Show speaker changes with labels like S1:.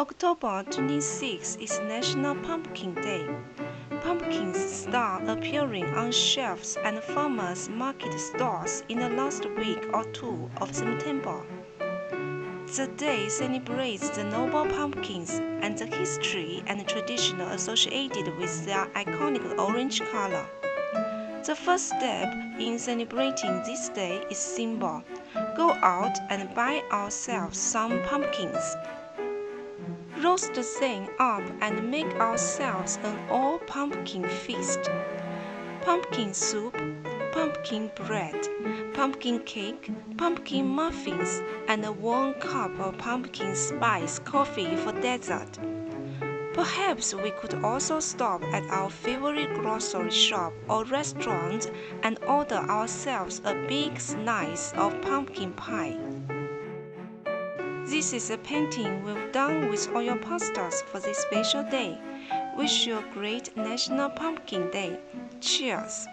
S1: October 26 is National Pumpkin Day. Pumpkins start appearing on shelves and farmers' market stalls in the last week or two of September. The day celebrates the noble pumpkins and the history and tradition associated with their iconic orange color. The first step in celebrating this day is simple. Go out and buy ourselves some pumpkins. Roast them up and make ourselves an all-pumpkin feast. Pumpkin soup, pumpkin bread, pumpkin cake, pumpkin muffins, and a warm cup of pumpkin spice coffee for dessert. Perhaps we could also stop at our favorite grocery shop or restaurant and order ourselves a big slice of pumpkin pie. This is a painting we've done with oil pastels for this special day. Wish you a great National Pumpkin Day. Cheers!